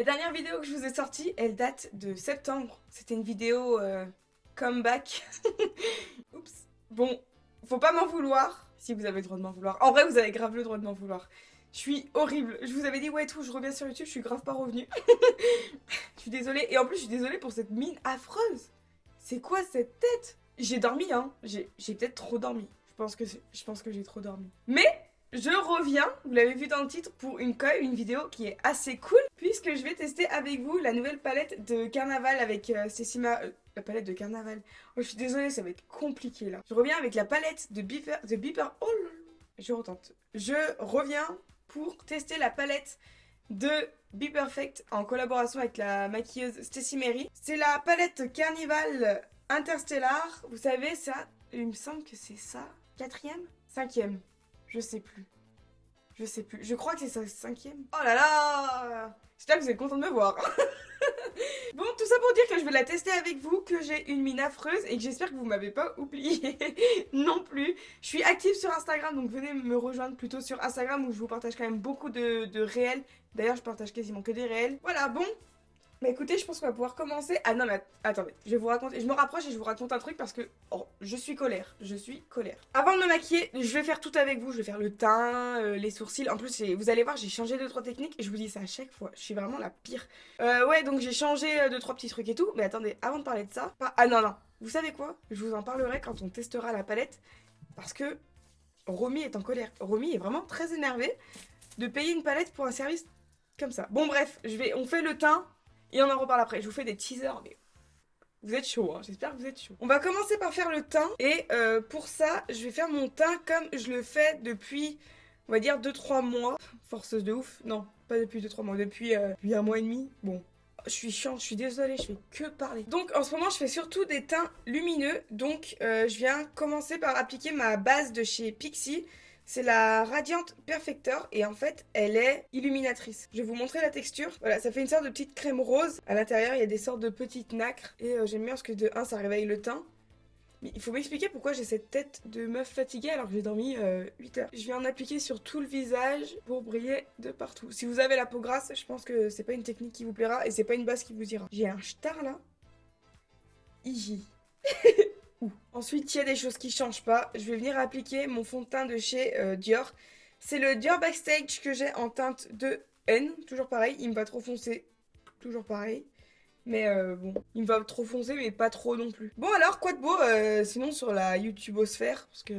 La dernière vidéo que je vous ai sortie, elle date de septembre. C'était une vidéo comeback. Oups. Bon, faut pas m'en vouloir. Si vous avez le droit de m'en vouloir. En vrai, vous avez grave le droit de m'en vouloir. Je suis horrible. Je vous avais dit, ouais, tout, je reviens sur YouTube, je suis grave pas revenue. Je suis désolée. Et en plus, je suis désolée pour cette mine affreuse. C'est quoi cette tête? J'ai dormi, hein. J'ai peut-être trop dormi. Je pense que j'ai trop dormi. Mais je reviens, vous l'avez vu dans le titre, pour une vidéo qui est assez cool, puisque je vais tester avec vous la nouvelle palette de carnaval avec Cécima... la palette de carnaval. Oh, je suis désolée, ça va être compliqué là. Je reviens avec la palette de Beeper... Oh là là. Je retente. Je reviens pour tester la palette de Be Perfect en collaboration avec la maquilleuse Stécie Mary. C'est la palette Carnival Interstellar. Vous savez, ça, il me semble que c'est ça. Quatrième? Cinquième. Je sais plus. Je sais plus. Je crois que c'est sa cinquième. Oh là là! J'espère que vous êtes content de me voir. Bon, tout ça pour dire que je vais la tester avec vous, que j'ai une mine affreuse et que j'espère que vous m'avez pas oublié non plus. Je suis active sur Instagram, donc venez me rejoindre plutôt sur Instagram où je vous partage quand même beaucoup de réels. D'ailleurs, je partage quasiment que des réels. Voilà, bon. Bah écoutez, je pense qu'on va pouvoir commencer. Ah non, mais attendez, je vais vous raconter. Je me rapproche et je vous raconte un truc parce que je suis colère. Je suis colère. Avant de me maquiller, je vais faire tout avec vous. Je vais faire le teint, les sourcils. En plus, vous allez voir, j'ai changé 2-3 techniques et je vous dis ça à chaque fois. Je suis vraiment la pire. Ouais, donc j'ai changé 2-3 petits trucs et tout. Mais attendez, avant de parler de ça. Ah non, non. Vous savez quoi? Je vous en parlerai quand on testera la palette. Parce que Romy est en colère. Romy est vraiment très énervée de payer une palette pour un service comme ça. Bon, bref, on fait le teint. Et on en reparle après. Je vous fais des teasers, mais vous êtes chaud, hein. J'espère que vous êtes chaud. On va commencer par faire le teint. Et pour ça, je vais faire mon teint comme je le fais depuis, on va dire, 2-3 mois. Forceuse de ouf. Non, pas depuis 2-3 mois. Depuis un mois et demi. Bon. Je suis chiante, je suis désolée, je fais que parler. Donc en ce moment, je fais surtout des teints lumineux. Donc je viens commencer par appliquer ma base de chez Pixi. C'est la Radiant Perfector et en fait, elle est illuminatrice. Je vais vous montrer la texture. Voilà, ça fait une sorte de petite crème rose. À l'intérieur, il y a des sortes de petites nacres. Et j'aime bien parce que de un, ça réveille le teint. Mais il faut m'expliquer pourquoi j'ai cette tête de meuf fatiguée alors que j'ai dormi 8 heures. Je viens en appliquer sur tout le visage pour briller de partout. Si vous avez la peau grasse, je pense que c'est pas une technique qui vous plaira et c'est pas une base qui vous ira. J'ai un star là. Iji. Ensuite, il y a des choses qui changent pas. Je vais venir appliquer mon fond de teint de chez Dior. C'est le Dior Backstage que j'ai en teinte de N. Toujours pareil, il me va trop foncé. Toujours pareil. Mais bon, il me va trop foncé, mais pas trop non plus. Bon alors, quoi de beau sinon sur la YouTubeosphère, parce que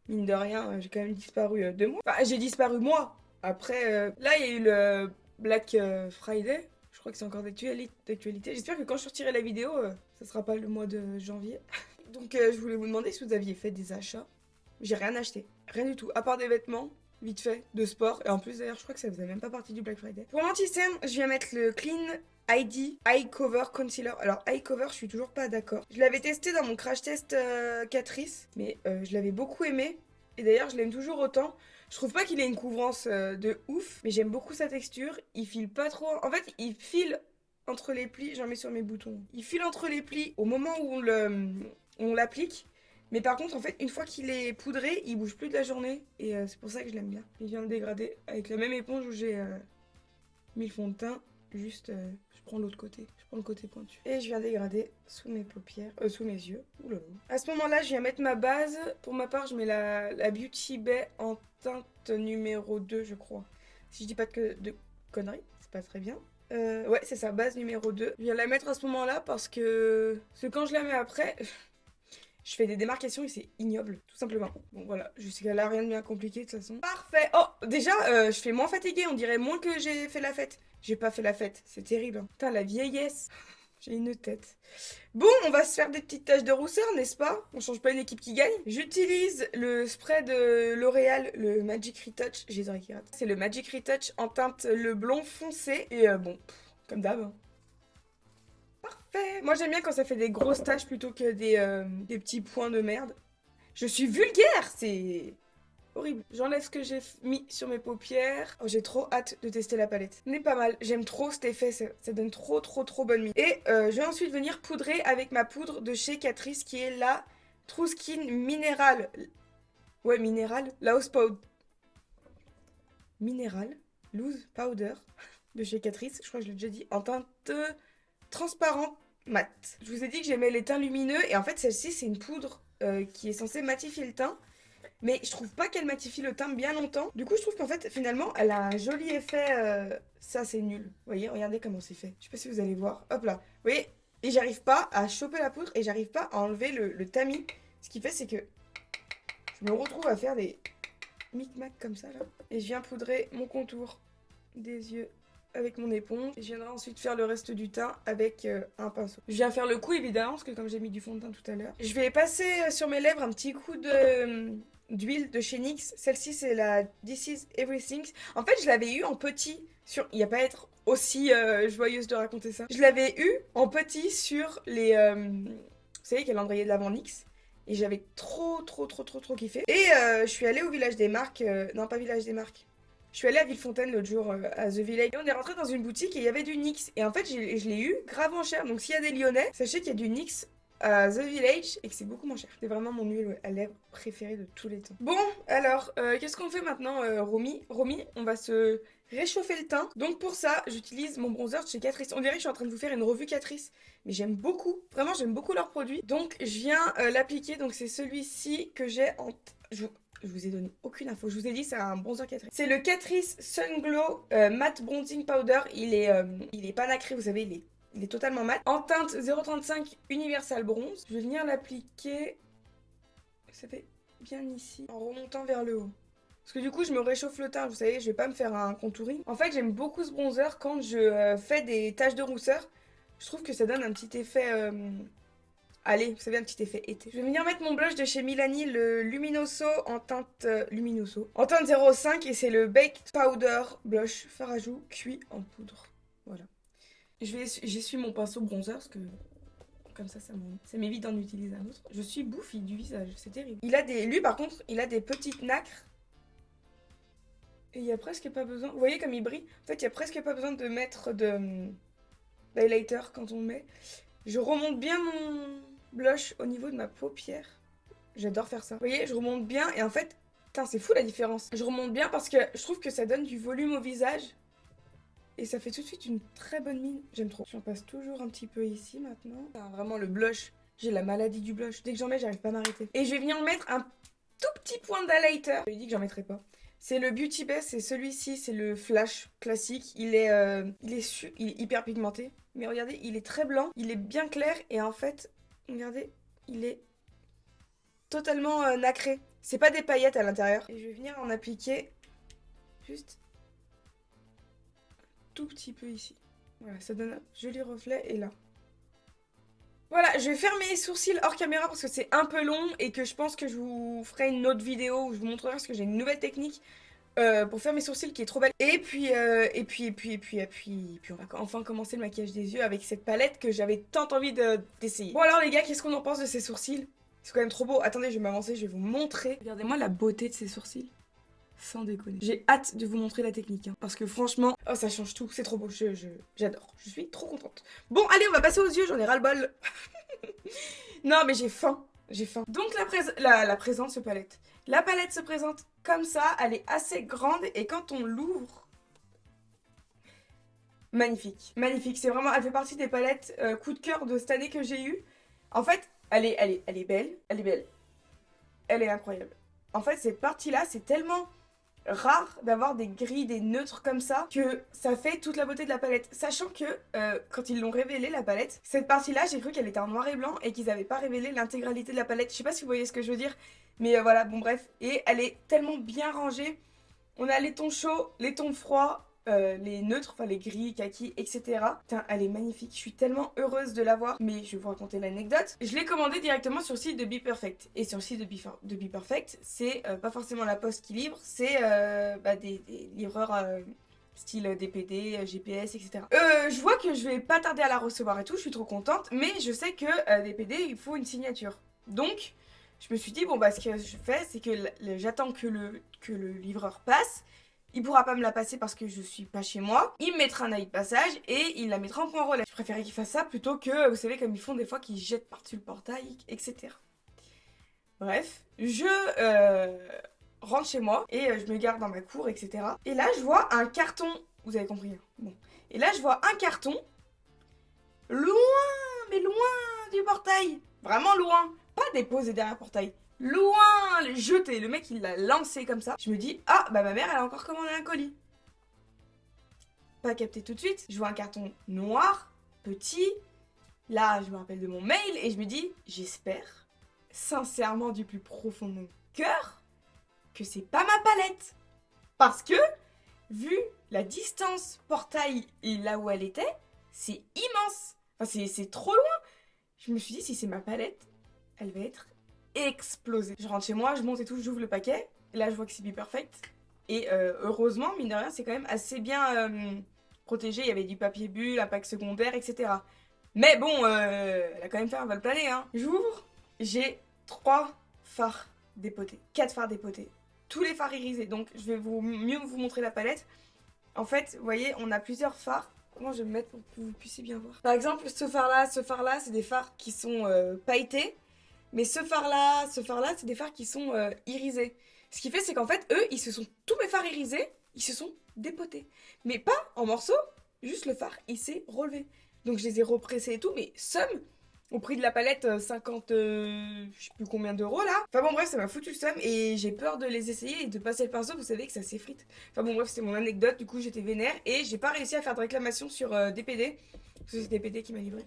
mine de rien, j'ai quand même disparu 2 mois. Enfin, j'ai disparu moi. Après, là, il y a eu le Black Friday. Je crois que c'est encore d'actualité. J'espère que quand je sortirai la vidéo, ça sera pas le mois de janvier. Donc je voulais vous demander si vous aviez fait des achats. J'ai rien acheté. Rien du tout. À part des vêtements, vite fait, de sport. Et en plus d'ailleurs, je crois que ça faisait même pas partie du Black Friday. Pour l'anti-cerne, je viens mettre le Clean ID Eye Cover Concealer. Alors Eye Cover, je suis toujours pas d'accord. Je l'avais testé dans mon crash test Catrice. Mais je l'avais beaucoup aimé. Et d'ailleurs, je l'aime toujours autant. Je trouve pas qu'il ait une couvrance de ouf. Mais j'aime beaucoup sa texture. Il file pas trop. En fait, il file entre les plis. J'en mets sur mes boutons. Il file entre les plis au moment où on l'applique. Mais par contre, en fait, une fois qu'il est poudré, il bouge plus de la journée. Et c'est pour ça que je l'aime bien. Il vient le dégrader avec la même éponge où j'ai mis le fond de teint. Juste, je prends l'autre côté. Je prends le côté pointu. Et je viens dégrader sous mes paupières, sous mes yeux. Ouh là là. À ce moment-là, je viens mettre ma base. Pour ma part, je mets la Beauty Bay en teinte numéro 2, je crois. Si je dis pas de conneries, c'est pas très bien. Ouais, c'est ça, base numéro 2. Je viens la mettre à ce moment-là parce que quand je la mets après, je fais des démarcations et c'est ignoble, tout simplement. Bon, voilà, je sais qu'elle a rien de bien compliqué de toute façon. Parfait. Oh, déjà, je fais moins fatiguée, on dirait moins que j'ai fait la fête. J'ai pas fait la fête, c'est terrible. Hein. Putain, la vieillesse. J'ai une tête. Bon, on va se faire des petites taches de rousseur, n'est-ce pas? On change pas une équipe qui gagne. J'utilise le spray de L'Oréal, le Magic Retouch. J'ai les oreilles qui ratent. C'est le Magic Retouch en teinte le blond foncé. Et bon, comme d'hab. Hein. Parfait. Moi, j'aime bien quand ça fait des grosses taches plutôt que des petits points de merde. Je suis vulgaire, c'est horrible. J'enlève ce que j'ai mis sur mes paupières. Oh, j'ai trop hâte de tester la palette. Elle est pas mal. J'aime trop cet effet. Ça donne trop bonne mine. Et je vais ensuite venir poudrer avec ma poudre de chez Catrice qui est la True Skin Mineral. Ouais, Mineral. La House Powder. Mineral. Loose Powder. de chez Catrice, je crois que je l'ai déjà dit, en teinte transparente mat. Je vous ai dit que j'aimais les teints lumineux et en fait celle-ci c'est une poudre qui est censée matifier le teint. Mais je trouve pas qu'elle matifie le teint bien longtemps. Du coup, je trouve qu'en fait, finalement, elle a un joli effet. Ça, c'est nul. Vous voyez, regardez comment c'est fait. Je sais pas si vous allez voir. Hop là. Vous voyez, et j'arrive pas à choper la poudre et j'arrive pas à enlever le tamis. Ce qui fait, c'est que je me retrouve à faire des micmacs comme ça, là. Et je viens poudrer mon contour des yeux avec mon éponge. Et je viendrai ensuite faire le reste du teint avec un pinceau. Je viens faire le coup, évidemment, parce que comme j'ai mis du fond de teint tout à l'heure. Je vais passer sur mes lèvres un petit coup d'huile de chez NYX. Celle-ci, c'est la This Is Everything. En fait, je l'avais eu en petit sur... Il n'y a pas à être aussi joyeuse de raconter ça. Je l'avais eu en petit sur les... vous savez, calendrier de l'avant NYX. Et j'avais trop kiffé. Et je suis allée au Village des Marques. Non, pas Village des Marques. Je suis allée à Villefontaine l'autre jour à The Village. Et on est rentré dans une boutique et il y avait du NYX. Et en fait, je l'ai eu grave en cher. Donc s'il y a des Lyonnais, sachez qu'il y a du NYX à The Village et que c'est beaucoup moins cher. C'est vraiment mon huile à lèvres préférée de tous les temps. Bon, alors, qu'est-ce qu'on fait maintenant, Romy, on va se réchauffer le teint. Donc pour ça, j'utilise mon bronzer de chez Catrice. On dirait que je suis en train de vous faire une revue Catrice. Mais j'aime beaucoup, vraiment j'aime beaucoup leurs produits. Donc je viens l'appliquer. Donc c'est celui-ci que j'ai en... Je vous ai donné aucune info. Je vous ai dit, c'est un bronzer Catrice. C'est le Catrice Sun Glow Matte Bronzing Powder. Il est pas nacré, vous savez, il est totalement mat. En teinte 035 Universal Bronze. Je vais venir l'appliquer. Ça fait bien ici. En remontant vers le haut. Parce que du coup, je me réchauffe le teint. Vous savez, je vais pas me faire un contouring. En fait, j'aime beaucoup ce bronzer quand je fais des taches de rousseur. Je trouve que ça donne un petit effet... Allez, vous savez, un petit effet été. Je vais venir mettre mon blush de chez Milani, le Luminoso en teinte en teinte 05 et c'est le Baked Powder Blush Farajou cuit en poudre. Voilà. J'essuie mon pinceau bronzer parce que comme ça m'évite d'en utiliser un autre. Je suis bouffie du visage, c'est terrible. Lui par contre, il a des petites nacres. Et il y a presque pas besoin. Vous voyez comme il brille? En fait, il y a presque pas besoin de mettre d'highlighter quand on le met. Je remonte bien mon blush au niveau de ma paupière. J'adore faire ça. Vous voyez, je remonte bien et en fait, putain, c'est fou la différence. Je remonte bien parce que je trouve que ça donne du volume au visage. Et ça fait tout de suite une très bonne mine. J'aime trop. J'en passe toujours un petit peu ici maintenant. Enfin, vraiment le blush. J'ai la maladie du blush. Dès que j'en mets, j'arrive pas à m'arrêter. Et je vais venir mettre un tout petit point d'highlighter. Je lui ai dit que j'en mettrais pas. C'est le Beauty Best, c'est celui-ci, c'est le flash classique. Il est hyper pigmenté. Mais regardez, il est très blanc, il est bien clair et en fait, regardez, il est totalement nacré. C'est pas des paillettes à l'intérieur. Et je vais venir en appliquer juste un tout petit peu ici. Voilà, ça donne un joli reflet et là. Voilà, je vais faire mes sourcils hors caméra parce que c'est un peu long et que je pense que je vous ferai une autre vidéo où je vous montrerai parce que j'ai une nouvelle technique pour faire mes sourcils qui est trop belle. Et puis on va enfin commencer le maquillage des yeux avec cette palette que j'avais tant envie d'essayer. Bon alors les gars, qu'est-ce qu'on en pense de ces sourcils? C'est quand même trop beau. Attendez, je vais m'avancer, je vais vous montrer. Regardez-moi la beauté de ces sourcils. Sans déconner. J'ai hâte de vous montrer la technique. Parce que franchement, oh ça change tout. C'est trop beau. J'adore. Je suis trop contente. Bon, allez, on va passer aux yeux. J'en ai ras-le-bol. Non, mais j'ai faim. J'ai faim. Donc la présente se palette. La palette se présente comme ça. Elle est assez grande. Et quand on l'ouvre... Magnifique. Magnifique. C'est vraiment... Elle fait partie des palettes coup de cœur de cette année que j'ai eu. En fait, elle est belle. Elle est belle. Elle est incroyable. En fait, cette partie-là, c'est tellement... rare d'avoir des gris, des neutres comme ça, que ça fait toute la beauté de la palette. Sachant que quand ils l'ont révélé la palette, cette partie-là, j'ai cru qu'elle était en noir et blanc et qu'ils n'avaient pas révélé l'intégralité de la palette. Je sais pas si vous voyez ce que je veux dire, mais voilà, bon bref. Et elle est tellement bien rangée. On a les tons chauds, les tons froids, les neutres, enfin les gris, kaki, etc. Putain, elle est magnifique. Je suis tellement heureuse de l'avoir. Mais je vais vous raconter l'anecdote. Je l'ai commandée directement sur le site de Be Perfect. Et sur le site de Be Perfect, c'est pas forcément la poste qui livre, c'est des livreurs style DPD, GPS, etc. Je vois que je vais pas tarder à la recevoir et tout. Je suis trop contente. Mais je sais que DPD, il faut une signature. Donc, je me suis dit, bon, bah, ce que je fais, c'est que j'attends que le livreur passe. Il pourra pas me la passer parce que je suis pas chez moi. Il me mettra un avis de passage et il la mettra en point relais. Je préférais qu'il fasse ça plutôt que, vous savez, comme ils font des fois, qu'ils jettent par-dessus le portail, etc. Bref, je rentre chez moi et je me garde dans ma cour, etc. Et là, je vois un carton. Vous avez compris, hein. Bon. Et là, je vois un carton, loin, mais loin du portail. Vraiment loin. Pas déposé derrière le portail. Loin, jeté. Le mec, il l'a lancé comme ça. Je me dis, ah, bah ma mère, elle a encore commandé un colis. Pas capté tout de suite. Je vois un carton noir, petit. Là, je me rappelle de mon mail et je me dis, j'espère, sincèrement du plus profond de mon cœur, que c'est pas ma palette. Parce que, vu la distance portail et là où elle était, c'est immense. Enfin, c'est trop loin. Je me suis dit, si c'est ma palette, elle va être explosée. Je rentre chez moi, je monte et tout, j'ouvre le paquet. Et là, je vois que c'est Be Perfect. Et heureusement, mine de rien, c'est quand même assez bien protégé. Il y avait du papier bulle, un pack secondaire, etc. Mais bon, elle a quand même fait un vol plané, hein. J'ouvre, j'ai 3 fards dépotés, 4 fards dépotés. Tous les fards irisés, donc je vais mieux vous montrer la palette. En fait, vous voyez, on a plusieurs fards. Comment je vais me mettre pour que vous puissiez bien voir? Par exemple, ce phare-là, c'est des fards qui sont pailletés. Mais ce phare-là, c'est des fards qui sont irisés. Ce qui fait, c'est qu'en fait, eux, tous mes fards irisés, ils se sont dépotés. Mais pas en morceaux, juste le phare, il s'est relevé. Donc je les ai repressés et tout, mais somme, au prix de la palette 50, je sais plus combien d'euros là. Enfin bon bref, ça m'a foutu le seum et j'ai peur de les essayer et de passer le pinceau, vous savez que ça s'effrite. Enfin bon bref, c'était mon anecdote, du coup j'étais vénère et j'ai pas réussi à faire de réclamation sur DPD, parce que c'est DPD qui m'a livré.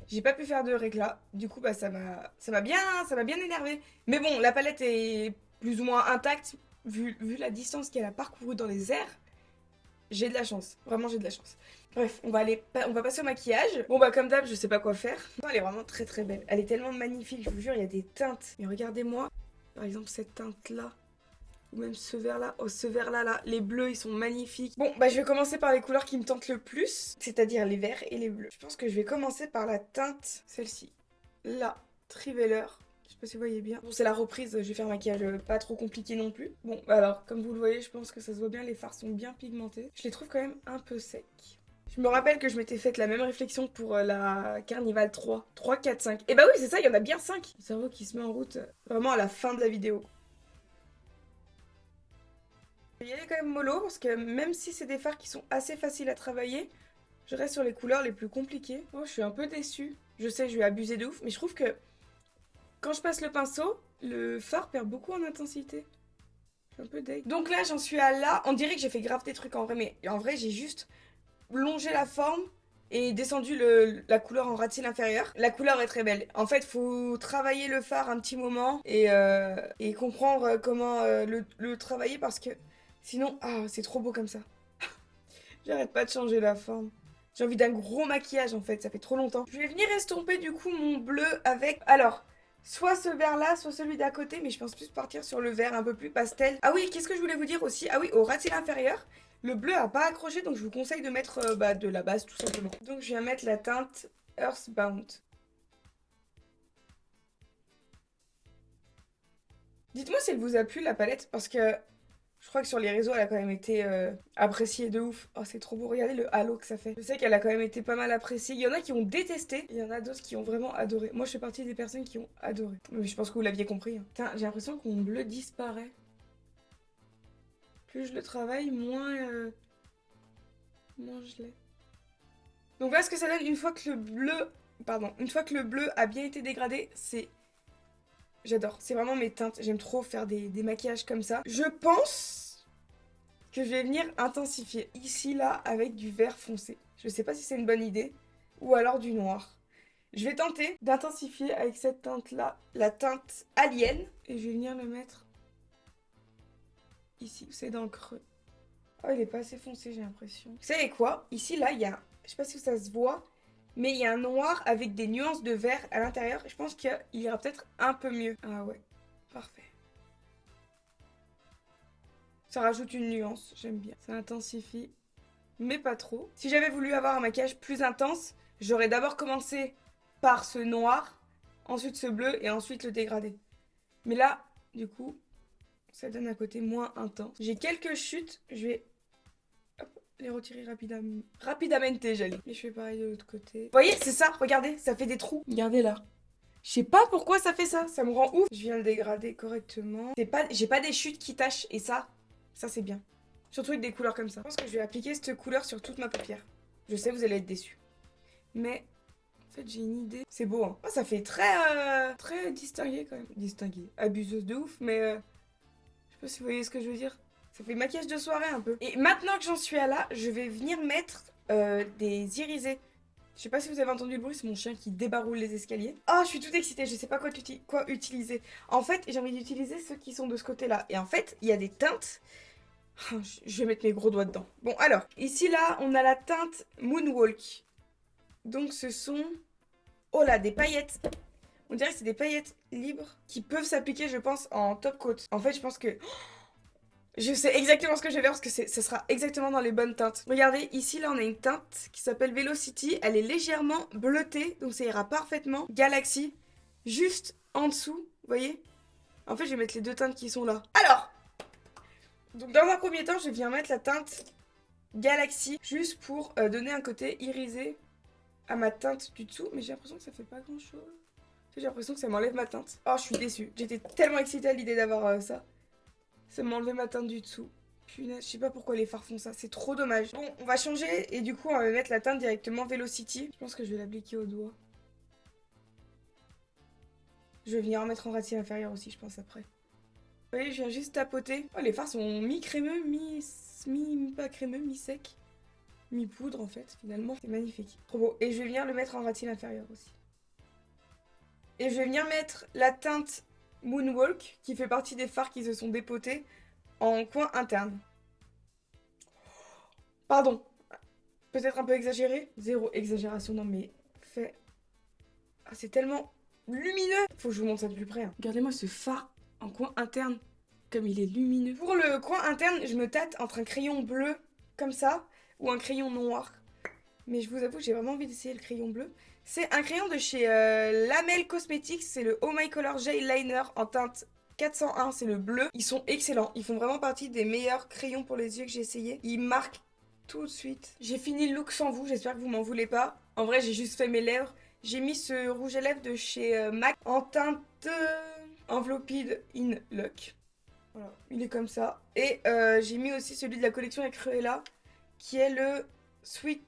J'ai pas pu faire de réclat, du coup bah ça m'a bien énervé. Mais bon, la palette est plus ou moins intacte, vu la distance qu'elle a parcourue dans les airs. J'ai de la chance, vraiment j'ai de la chance. Bref, on va passer au maquillage. Bon bah comme d'hab, je sais pas quoi faire. Elle est vraiment très très belle. Elle est tellement magnifique, je vous jure, il y a des teintes. Mais regardez-moi, par exemple cette teinte là, ou même ce vert là. Oh ce vert là, les bleus ils sont magnifiques. Bon bah je vais commencer par les couleurs qui me tentent le plus, c'est-à-dire les verts et les bleus. Je pense que je vais commencer par la teinte, celle-ci. La Triveller. Je sais pas si vous voyez bien. Bon, c'est la reprise, je vais faire un maquillage pas trop compliqué non plus. Bon, alors, comme vous le voyez, je pense que ça se voit bien, les fards sont bien pigmentés. Je les trouve quand même un peu secs. Je me rappelle que je m'étais faite la même réflexion pour la Carnival 3. 3, 4, 5. Et bah oui, c'est ça, il y en a bien 5. Le cerveau qui se met en route vraiment à la fin de la vidéo. Il y a quand même mollo, parce que même si c'est des fards qui sont assez faciles à travailler, je reste sur les couleurs les plus compliquées. Oh, je suis un peu déçue. Je sais, je vais abuser de ouf, mais je trouve que quand je passe le pinceau, le fard perd beaucoup en intensité. Je suis un peu deg. Donc là, j'en suis à là. On dirait que j'ai fait grave des trucs en vrai, mais en vrai, j'ai juste longé la forme et descendu la couleur en ras-de-cils inférieur. La couleur est très belle. En fait, faut travailler le fard un petit moment et comprendre comment le travailler parce que sinon, ah, c'est trop beau comme ça. J'arrête pas de changer la forme. J'ai envie d'un gros maquillage en fait, ça fait trop longtemps. Je vais venir estomper du coup mon bleu avec... Alors, soit ce vert là, soit celui d'à côté, mais je pense plus partir sur le vert un peu plus pastel. Ah oui, qu'est-ce que je voulais vous dire aussi? Ah oui, au ras-de-cils inférieur, le bleu a pas accroché, donc je vous conseille de mettre de la base tout simplement. Donc je viens mettre la teinte Earthbound. Dites-moi si elle vous a plu la palette, parce que je crois que sur les réseaux, elle a quand même été appréciée de ouf. Oh, c'est trop beau. Regardez le halo que ça fait. Je sais qu'elle a quand même été pas mal appréciée. Il y en a qui ont détesté. Il y en a d'autres qui ont vraiment adoré. Moi, je fais partie des personnes qui ont adoré. Mais je pense que vous l'aviez compris. Hein. Putain, j'ai l'impression que mon bleu disparaît. Plus je le travaille, moins je l'ai. Donc voilà ce que ça donne une fois que le bleu... Pardon. Une fois que le bleu a bien été dégradé, c'est... J'adore, c'est vraiment mes teintes, j'aime trop faire des maquillages comme ça. Je pense que je vais venir intensifier ici, là, avec du vert foncé. Je sais pas si c'est une bonne idée, ou alors du noir. Je vais tenter d'intensifier avec cette teinte-là, la teinte Alien, et je vais venir le mettre ici, c'est dans le creux. Oh, il est pas assez foncé, j'ai l'impression. Vous savez quoi? Ici, là, il y a, je sais pas si ça se voit, mais il y a un noir avec des nuances de vert à l'intérieur. Je pense qu'il ira peut-être un peu mieux. Ah ouais, parfait. Ça rajoute une nuance, j'aime bien. Ça intensifie, mais pas trop. Si j'avais voulu avoir un maquillage plus intense, j'aurais d'abord commencé par ce noir, ensuite ce bleu et ensuite le dégradé. Mais là, du coup, ça donne un côté moins intense. J'ai quelques chutes, je vais... les retirer rapidement. Rapidamente, j'allais. Et je fais pareil de l'autre côté. Vous voyez, c'est ça, regardez, ça fait des trous. Regardez là. Je sais pas pourquoi ça fait ça me rend ouf. Je viens le dégrader correctement. J'ai pas des chutes qui tachent, et ça c'est bien. Surtout avec des couleurs comme ça. Je pense que je vais appliquer cette couleur sur toute ma paupière. Je sais, vous allez être déçus. Mais en fait, j'ai une idée. C'est beau, hein. Oh, ça fait très distingué quand même. Distingué. Abuseuse de ouf, mais je sais pas si vous voyez ce que je veux dire. Ça fait maquillage de soirée un peu. Et maintenant que j'en suis à là, je vais venir mettre des irisés. Je sais pas si vous avez entendu le bruit, c'est mon chien qui débaroule les escaliers. Oh, je suis toute excitée, je sais pas quoi utiliser. En fait, j'ai envie d'utiliser ceux qui sont de ce côté-là. Et en fait, il y a des teintes. Oh, je vais mettre mes gros doigts dedans. Bon, alors, ici, là, on a la teinte Moonwalk. Donc, ce sont... Oh là, des paillettes. On dirait que c'est des paillettes libres qui peuvent s'appliquer, je pense, en top coat. En fait, je pense que... Je sais exactement ce que je vais faire parce que ça sera exactement dans les bonnes teintes. Regardez, ici, là, on a une teinte qui s'appelle Velocity. Elle est légèrement bleutée, donc ça ira parfaitement. Galaxy, juste en dessous, vous voyez? En fait, je vais mettre les deux teintes qui sont là. Alors, donc dans un premier temps, je viens mettre la teinte Galaxy, juste pour donner un côté irisé à ma teinte du dessous. Mais j'ai l'impression que ça fait pas grand-chose. J'ai l'impression que ça m'enlève ma teinte. Oh, je suis déçue. J'étais tellement excitée à l'idée d'avoir ça. Ça m'a enlevé ma teinte du dessous. Punaise, je sais pas pourquoi les fards font ça, c'est trop dommage. Bon, on va changer et du coup on va mettre la teinte directement Velocity. Je pense que je vais l'appliquer au doigt. Je vais venir en mettre en racine inférieure aussi, je pense après. Vous voyez, je viens juste tapoter. Oh, les fards sont mi-crémeux, pas crémeux, mi-sec. Mi-poudre en fait, finalement. C'est magnifique. Trop beau. Et je vais venir le mettre en racine inférieure aussi. Et je vais venir mettre la teinte Moonwalk, qui fait partie des fards qui se sont dépotés, en coin interne. Pardon, peut-être un peu exagéré. Zéro exagération, non mais fait... Ah, c'est tellement lumineux. Faut que je vous montre ça de plus près. Hein. Regardez-moi ce phare en coin interne, comme il est lumineux. Pour le coin interne, je me tâte entre un crayon bleu, comme ça, ou un crayon noir. Mais je vous avoue, j'ai vraiment envie d'essayer le crayon bleu. C'est un crayon de chez Lamel Cosmetics, c'est le Oh My Color Gel Liner en teinte 401, c'est le bleu. Ils sont excellents, ils font vraiment partie des meilleurs crayons pour les yeux que j'ai essayé. Ils marquent tout de suite. J'ai fini le look sans vous, j'espère que vous m'en voulez pas. En vrai, j'ai juste fait mes lèvres. J'ai mis ce rouge à lèvres de chez MAC en teinte Enveloped in Luck. Voilà, il est comme ça. Et j'ai mis aussi celui de la collection avec Cruella, qui est le Sweet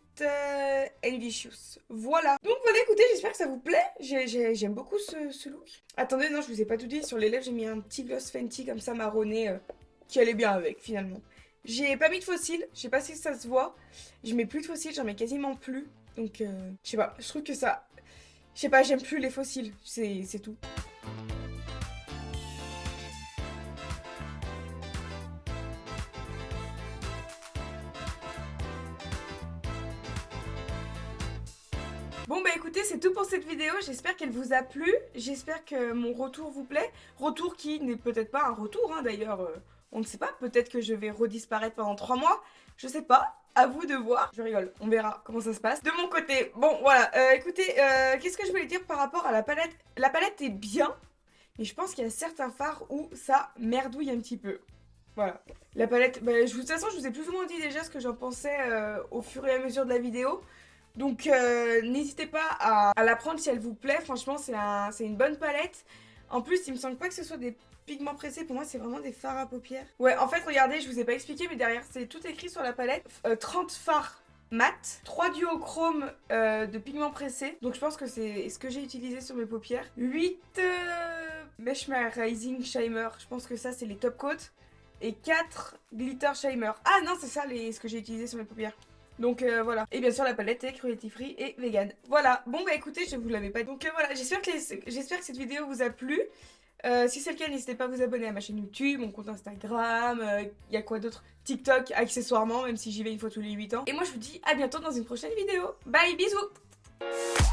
Ambitious. Voilà. Donc voilà, écoutez, j'espère que ça vous plaît. J'aime beaucoup ce look. Attendez, non, je vous ai pas tout dit. Sur les lèvres, j'ai mis un petit gloss Fenty comme ça marronné qui allait bien avec finalement. J'ai pas mis de faux cils. Je sais pas si ça se voit. Je mets plus de faux cils, j'en mets quasiment plus. Donc, je sais pas, je trouve que ça... Je sais pas, j'aime plus les faux cils. C'est tout. Bon bah écoutez, c'est tout pour cette vidéo, j'espère qu'elle vous a plu, j'espère que mon retour vous plaît. Retour qui n'est peut-être pas un retour hein, d'ailleurs, on ne sait pas, peut-être que je vais redisparaître pendant 3 mois, je sais pas, à vous de voir. Je rigole, on verra comment ça se passe. De mon côté, bon voilà, écoutez, qu'est-ce que je voulais dire par rapport à la palette? La palette est bien, mais je pense qu'il y a certains fards où ça merdouille un petit peu. Voilà. La palette, bah, de toute façon je vous ai plus ou moins dit déjà ce que j'en pensais au fur et à mesure de la vidéo. Donc n'hésitez pas à la prendre si elle vous plaît, franchement c'est une bonne palette. En plus il me semble pas que ce soit des pigments pressés, pour moi c'est vraiment des fards à paupières. Ouais en fait regardez, je vous ai pas expliqué mais derrière c'est tout écrit sur la palette. 30 fards mat, 3 duochromes de pigments pressés. Donc je pense que c'est ce que j'ai utilisé sur mes paupières. 8 Mesmerizing Shimmer, je pense que ça c'est les top coats. Et 4 Glitter Shimmer. Ah non c'est ça ce que j'ai utilisé sur mes paupières. Donc voilà. Et bien sûr la palette est cruelty free et vegan. Voilà. Bon bah écoutez, je vous l'avais pas dit. Donc voilà, j'espère que cette vidéo vous a plu. Si c'est le cas, n'hésitez pas à vous abonner à ma chaîne YouTube, mon compte Instagram, il y a quoi d'autre, TikTok accessoirement, même si j'y vais une fois tous les 8 ans. Et moi je vous dis à bientôt dans une prochaine vidéo. Bye, bisous.